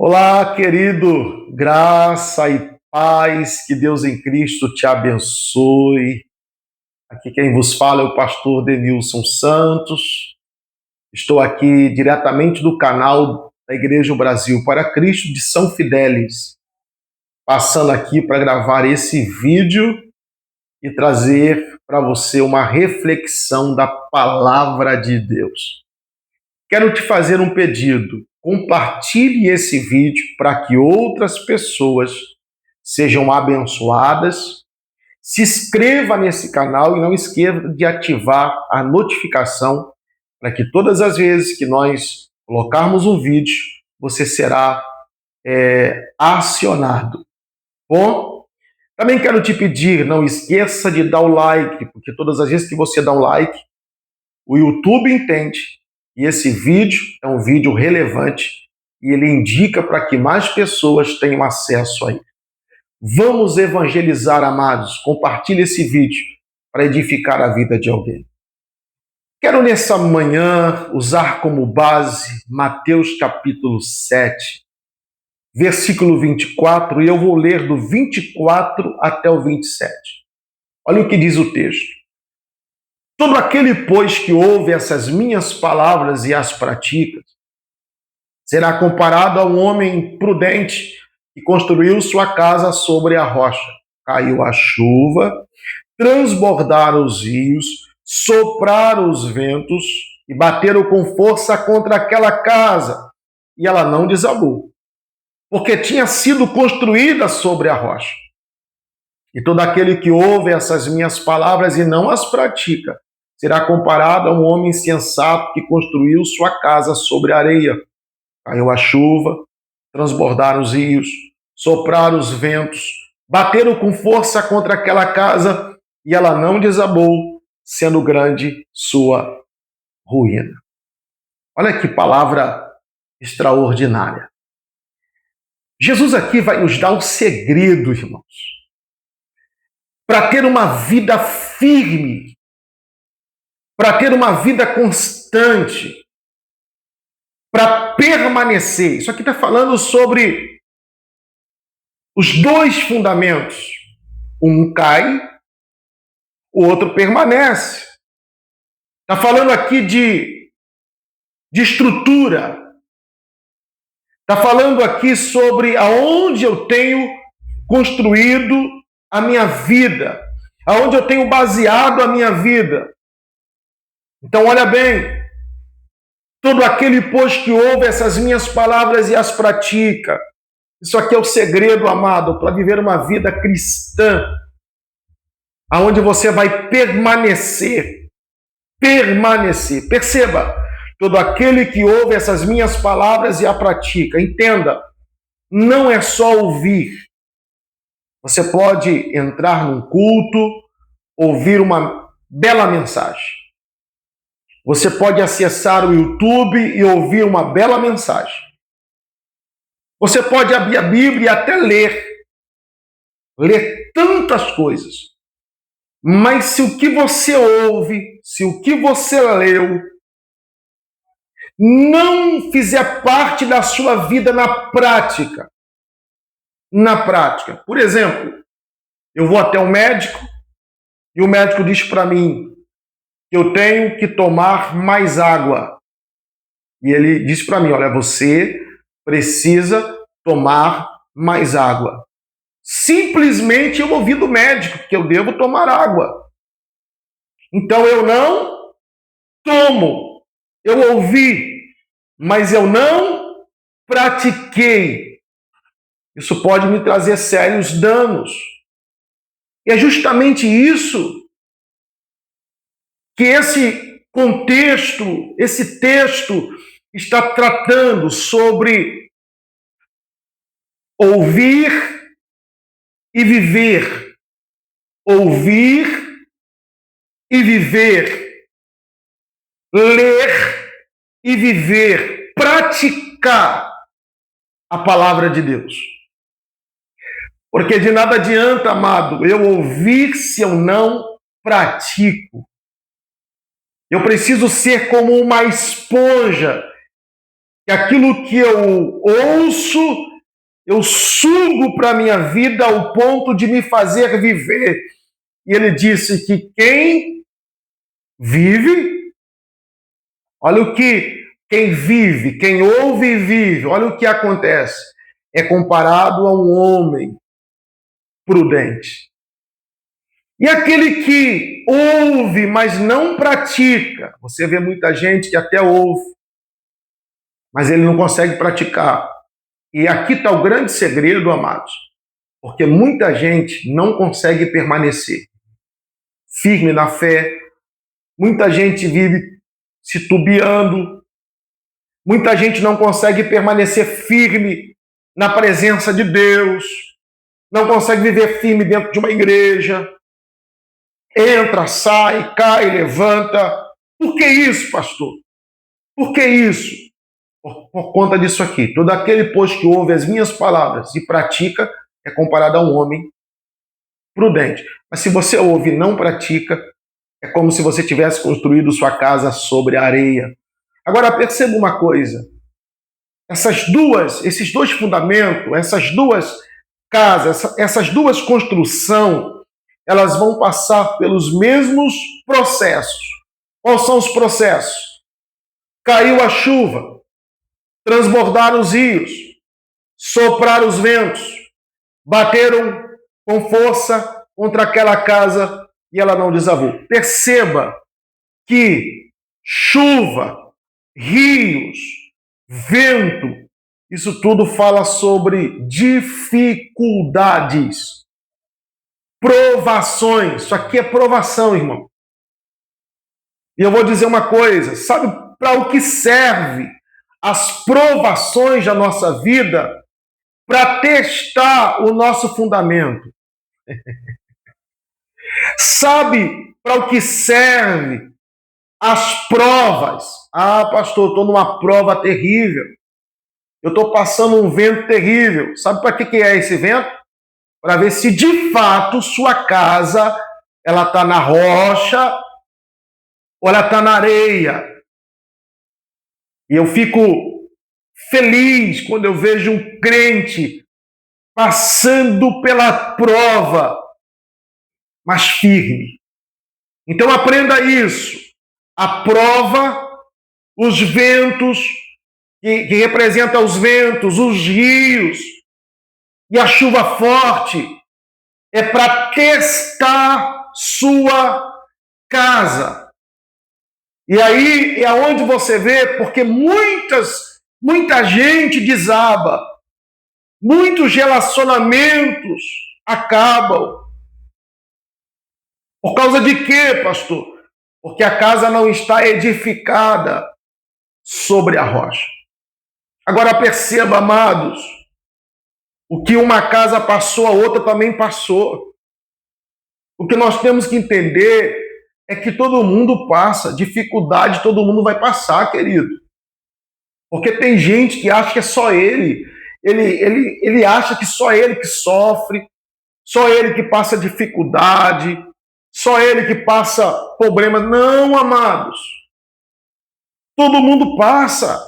Olá, querido, graça e paz, que Deus em Cristo te abençoe. Aqui quem vos fala é o pastor Denilson Santos. Estou aqui diretamente do canal da Igreja Brasil para Cristo de São Fidélis, passando aqui para gravar esse vídeo e trazer para você uma reflexão da palavra de Deus. Quero te fazer um pedido. Compartilhe esse vídeo para que outras pessoas sejam abençoadas. Se inscreva nesse canal e não esqueça de ativar a notificação para que todas as vezes que nós colocarmos um vídeo, você será acionado. Bom, também quero te pedir, não esqueça de dar o like, porque todas as vezes que você dá um like, o YouTube entende e esse vídeo é um vídeo relevante e ele indica para que mais pessoas tenham acesso a ele. Vamos evangelizar, amados. Compartilhe esse vídeo para edificar a vida de alguém. Quero nessa manhã usar como base Mateus capítulo 7, versículo 24, e eu vou ler do 24 até o 27. Olha o que diz o texto. Todo aquele, pois, que ouve essas minhas palavras e as pratica, será comparado a um homem prudente que construiu sua casa sobre a rocha. Caiu a chuva, transbordaram os rios, sopraram os ventos e bateram com força contra aquela casa, e ela não desabou, porque tinha sido construída sobre a rocha. E todo aquele que ouve essas minhas palavras e não as pratica, será comparado a um homem insensato que construiu sua casa sobre a areia. Caiu a chuva, transbordaram os rios, sopraram os ventos, bateram com força contra aquela casa e ela não desabou, sendo grande sua ruína. Olha que palavra extraordinária. Jesus aqui vai nos dar um segredo, irmãos, para ter uma vida firme, para ter uma vida constante, para permanecer. Isso aqui está falando sobre os dois fundamentos. Um cai, o outro permanece. Está falando aqui de estrutura. Está falando aqui sobre aonde eu tenho construído a minha vida, aonde eu tenho baseado a minha vida. Então, olha bem, todo aquele, pois, que ouve essas minhas palavras e as pratica. Isso aqui é o segredo, amado, para viver uma vida cristã, aonde você vai permanecer. Permanecer. Perceba, todo aquele que ouve essas minhas palavras e a pratica. Entenda, não é só ouvir. Você pode entrar num culto, ouvir uma bela mensagem. Você pode acessar o YouTube e ouvir uma bela mensagem. Você pode abrir a Bíblia e até ler tantas coisas. Mas se o que você ouve, se o que você leu, não fizer parte da sua vida na prática, por exemplo, eu vou até o médico e o médico diz para mim que eu tenho que tomar mais água. E ele diz para mim, olha, você precisa tomar mais água. Simplesmente eu ouvi do médico que eu devo tomar água. Então eu não tomo. Eu ouvi, mas eu não pratiquei. Isso pode me trazer sérios danos. E é justamente isso que esse contexto, esse texto está tratando sobre ouvir e viver. Ouvir e viver. Ler e viver. Praticar a palavra de Deus. Porque de nada adianta, amado, eu ouvir se eu não pratico. Eu preciso ser como uma esponja que aquilo que eu ouço, eu sugo para a minha vida ao ponto de me fazer viver. E ele disse que quem vive, olha o que, quem vive, quem ouve e vive, olha o que acontece. É comparado a um homem prudente. E aquele que ouve, mas não pratica, você vê muita gente que até ouve, mas ele não consegue praticar. E aqui está o grande segredo, amados, porque muita gente não consegue permanecer firme na fé, muita gente vive titubeando, muita gente não consegue permanecer firme na presença de Deus, não consegue viver firme dentro de uma igreja, entra, sai, cai, levanta. Por que isso, pastor? Por que isso? Por conta disso aqui. Todo aquele, pois, que ouve as minhas palavras e pratica, é comparado a um homem prudente. Mas se você ouve e não pratica, é como se você tivesse construído sua casa sobre a areia. Agora, perceba uma coisa. Esses dois fundamentos, essas duas casas, essas duas construções, elas vão passar pelos mesmos processos. Quais são os processos? Caiu a chuva, transbordaram os rios, sopraram os ventos, bateram com força contra aquela casa e ela não desabou. Perceba que chuva, rios, vento, isso tudo fala sobre dificuldades, provações. Isso aqui é provação, irmão. E eu vou dizer uma coisa, sabe para o que serve as provações da nossa vida? Para testar o nosso fundamento. Sabe para o que serve as provas? Ah, pastor, estou numa prova terrível. Eu estou passando um vento terrível. Sabe para que é esse vento? Para ver se de fato sua casa ela está na rocha ou ela está na areia. E eu fico feliz quando eu vejo um crente passando pela prova, mas firme. Então aprenda isso. A prova, os ventos, que representa os ventos, os rios e a chuva forte, é para testar sua casa. E aí é onde você vê, porque muita gente desaba, muitos relacionamentos acabam. Por causa de quê, pastor? Porque a casa não está edificada sobre a rocha. Agora perceba, amados, o que uma casa passou, a outra também passou. O que nós temos que entender é que todo mundo passa, dificuldade todo mundo vai passar, querido. Porque tem gente que acha que é só ele. Ele acha que só ele que sofre, só ele que passa dificuldade, só ele que passa problemas. Não, amados. Todo mundo passa.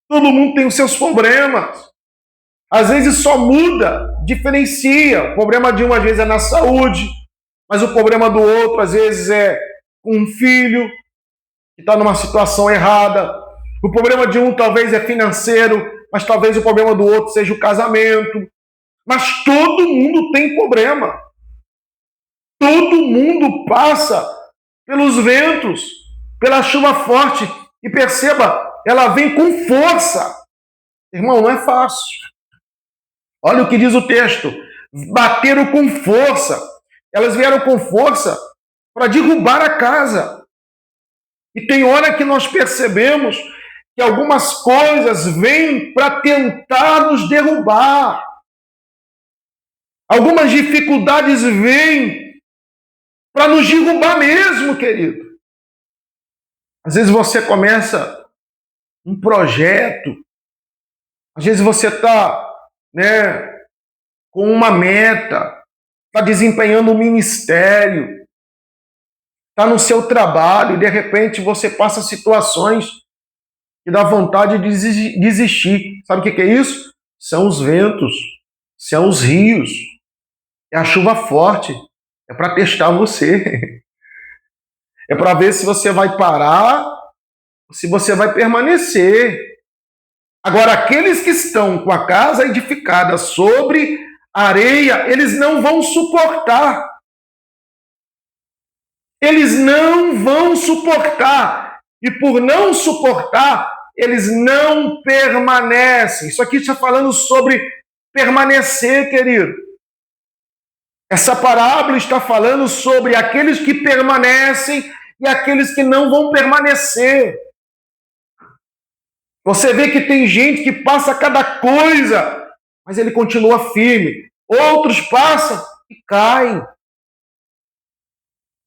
Todo mundo tem os seus problemas. Às vezes só muda, diferencia. O problema de um, às vezes, é na saúde, mas o problema do outro, às vezes, é com um filho que está numa situação errada. O problema de um, talvez, é financeiro, mas talvez o problema do outro seja o casamento. Mas todo mundo tem problema. Todo mundo passa pelos ventos, pela chuva forte. E perceba, ela vem com força. Irmão, não é fácil. Olha o que diz o texto. Bateram com força. Elas vieram com força para derrubar a casa. E tem hora que nós percebemos que algumas coisas vêm para tentar nos derrubar. Algumas dificuldades vêm para nos derrubar mesmo, querido. Às vezes você começa um projeto, às vezes você está, com uma meta, está desempenhando um ministério, está no seu trabalho e de repente você passa situações que dá vontade de desistir. Sabe o que é isso? São os ventos, são os rios, é a chuva forte, é para testar você, é para ver se você vai parar, se você vai permanecer. Agora, aqueles que estão com a casa edificada sobre areia, eles não vão suportar. Eles não vão suportar. E por não suportar, eles não permanecem. Isso aqui está falando sobre permanecer, querido. Essa parábola está falando sobre aqueles que permanecem e aqueles que não vão permanecer. Você vê que tem gente que passa cada coisa, mas ele continua firme. Outros passam e caem.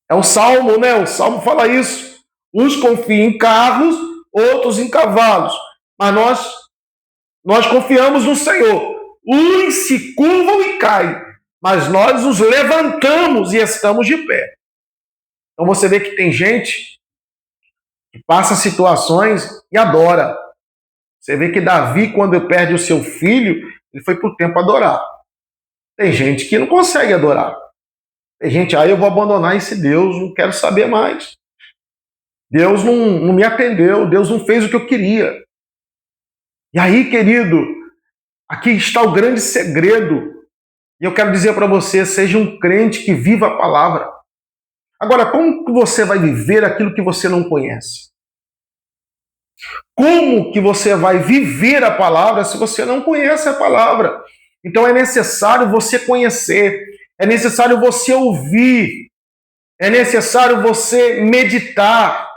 É o Salmo, né? O Salmo fala isso. Uns confiam em carros, outros em cavalos. Mas nós confiamos no Senhor. Uns se curvam e caem, mas nós nos levantamos e estamos de pé. Então você vê que tem gente que passa situações e adora. Você vê que Davi, quando perde o seu filho, ele foi para o templo adorar. Tem gente que não consegue adorar. Tem gente, eu vou abandonar esse Deus, não quero saber mais. Deus não me atendeu, Deus não fez o que eu queria. E aí, querido, aqui está o grande segredo. E eu quero dizer para você, seja um crente que viva a palavra. Agora, como que você vai viver aquilo que você não conhece? Como que você vai viver a palavra se você não conhece a palavra? Então é necessário você conhecer, é necessário você ouvir, é necessário você meditar.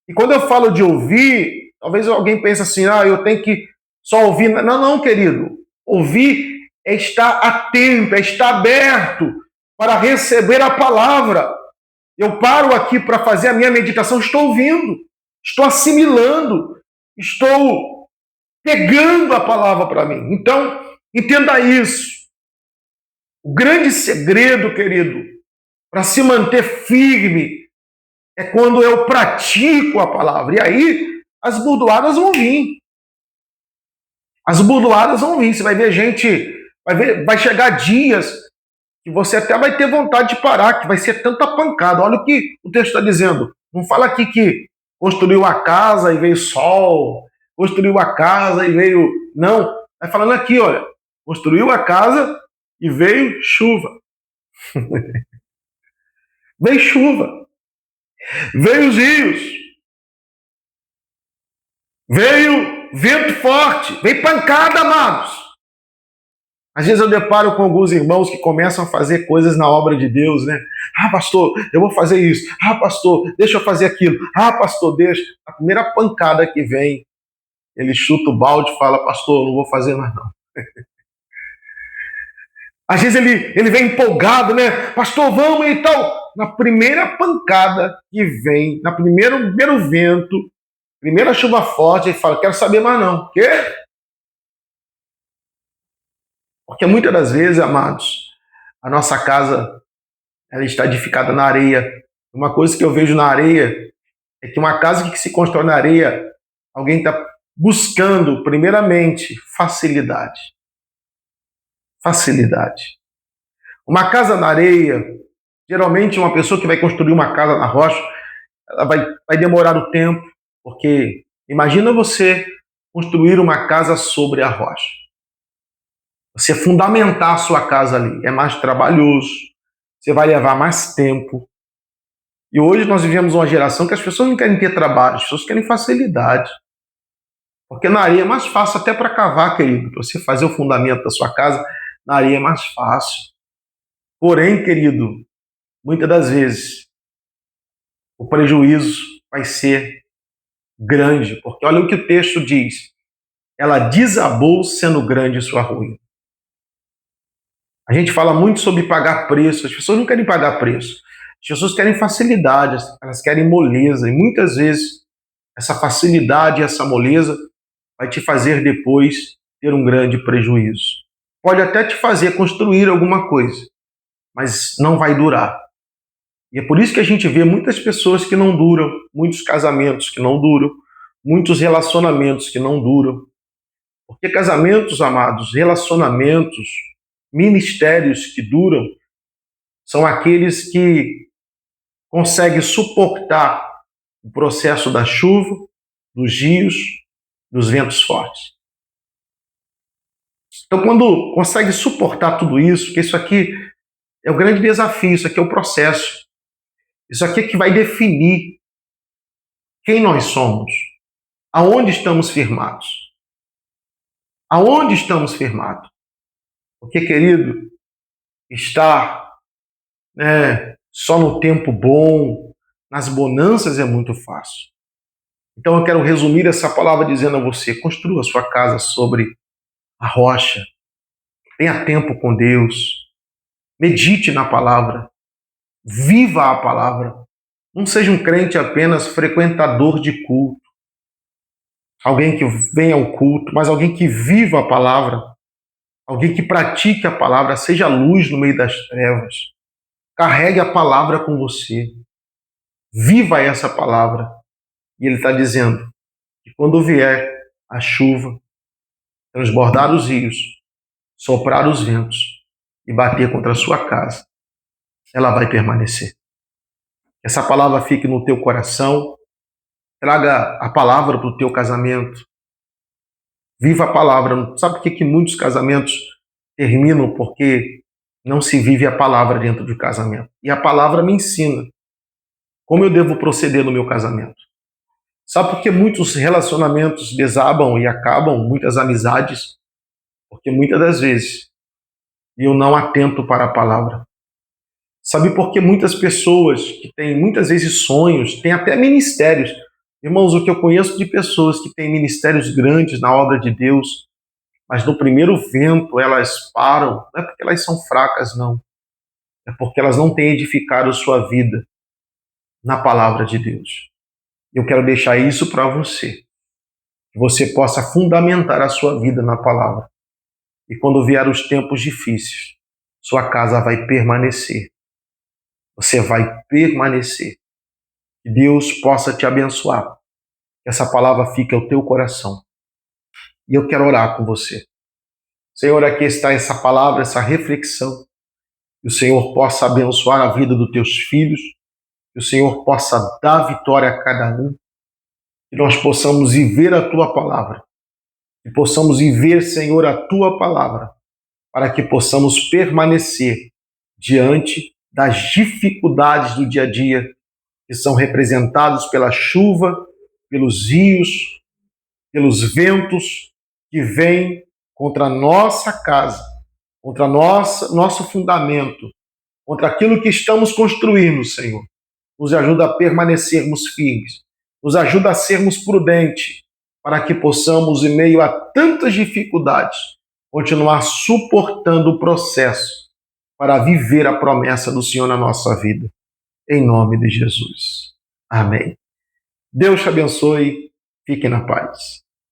E quando eu falo de ouvir, talvez alguém pense assim, eu tenho que só ouvir. Não, querido. Ouvir é estar atento, é estar aberto para receber a palavra. Eu paro aqui para fazer a minha meditação, estou ouvindo, estou assimilando, estou pegando a palavra para mim. Então, entenda isso. O grande segredo, querido, para se manter firme é quando eu pratico a palavra. E aí, as burdoadas vão vir. As burdoadas vão vir. Você vai ver gente, vai chegar dias que você até vai ter vontade de parar, que vai ser tanta pancada. Olha o que o texto está dizendo. Não fala aqui que construiu a casa e veio sol, construiu a casa e veio... Não, vai falando aqui, olha, construiu a casa e veio chuva. Veio chuva. Veio os rios. Veio vento forte. Veio pancada, amados. Às vezes eu deparo com alguns irmãos que começam a fazer coisas na obra de Deus, né? Pastor, eu vou fazer isso. Pastor, deixa eu fazer aquilo. Pastor, deixa. A primeira pancada que vem, ele chuta o balde e fala, pastor, não vou fazer mais não. Às vezes ele vem empolgado, né? Pastor, vamos e tal. Na primeira pancada que vem, na primeiro vento, primeira chuva forte, ele fala, quero saber mais não. O quê? Porque muitas das vezes, amados, a nossa casa ela está edificada na areia. Uma coisa que eu vejo na areia é que uma casa que se constrói na areia, alguém está buscando, primeiramente, facilidade. Facilidade. Uma casa na areia, geralmente uma pessoa que vai construir uma casa na rocha, ela vai demorar o tempo, porque imagina você construir uma casa sobre a rocha. Você fundamentar a sua casa ali é mais trabalhoso, você vai levar mais tempo. E hoje nós vivemos uma geração que as pessoas não querem ter trabalho, as pessoas querem facilidade. Porque na areia é mais fácil até para cavar, querido. Para você fazer o fundamento da sua casa, na areia é mais fácil. Porém, querido, muitas das vezes o prejuízo vai ser grande. Porque olha o que o texto diz. Ela desabou sendo grande sua ruína. A gente fala muito sobre pagar preço. As pessoas não querem pagar preço. As pessoas querem facilidade, elas querem moleza. E muitas vezes essa facilidade e essa moleza vai te fazer depois ter um grande prejuízo. Pode até te fazer construir alguma coisa, mas não vai durar. E é por isso que a gente vê muitas pessoas que não duram, muitos casamentos que não duram, muitos relacionamentos que não duram. Porque casamentos, amados, relacionamentos, ministérios que duram, são aqueles que conseguem suportar o processo da chuva, dos rios, dos ventos fortes. Então, quando consegue suportar tudo isso, que isso aqui é o grande desafio, isso aqui é o processo. Isso aqui é que vai definir quem nós somos, aonde estamos firmados. Aonde estamos firmados. Porque, querido, estar só no tempo bom, nas bonanças é muito fácil. Então eu quero resumir essa palavra dizendo a você: construa sua casa sobre a rocha, tenha tempo com Deus, medite na palavra, viva a palavra. Não seja um crente apenas frequentador de culto, alguém que venha ao culto, mas alguém que viva a palavra, alguém que pratique a palavra, seja luz no meio das trevas. Carregue a palavra com você, viva essa palavra. E ele está dizendo que quando vier a chuva, transbordar os rios, soprar os ventos e bater contra a sua casa, ela vai permanecer. Essa palavra fique no teu coração, traga a palavra para o teu casamento, viva a palavra. Sabe por que muitos casamentos terminam? Porque não se vive a palavra dentro do casamento. E a palavra me ensina como eu devo proceder no meu casamento. Sabe por que muitos relacionamentos desabam e acabam, muitas amizades? Porque muitas das vezes eu não atento para a palavra. Sabe por que muitas pessoas que têm muitas vezes sonhos, têm até ministérios? Irmãos, o que eu conheço de pessoas que têm ministérios grandes na obra de Deus, mas no primeiro vento elas param, não é porque elas são fracas, não. É porque elas não têm edificado sua vida na palavra de Deus. Eu quero deixar isso para você, que você possa fundamentar a sua vida na palavra. E quando vier os tempos difíceis, sua casa vai permanecer. Você vai permanecer. Que Deus possa te abençoar. Que essa palavra fique ao teu coração. E eu quero orar com você. Senhor, aqui está essa palavra, essa reflexão. Que o Senhor possa abençoar a vida dos teus filhos. Que o Senhor possa dar vitória a cada um. Que nós possamos viver a tua palavra. Que possamos viver, Senhor, a tua palavra. Para que possamos permanecer diante das dificuldades do dia a dia, que são representados pela chuva, pelos rios, pelos ventos que vêm contra a nossa casa, contra nosso fundamento, contra aquilo que estamos construindo, Senhor. Nos ajuda a permanecermos firmes, nos ajuda a sermos prudentes, para que possamos, em meio a tantas dificuldades, continuar suportando o processo para viver a promessa do Senhor na nossa vida. Em nome de Jesus. Amém. Deus te abençoe. Fique na paz.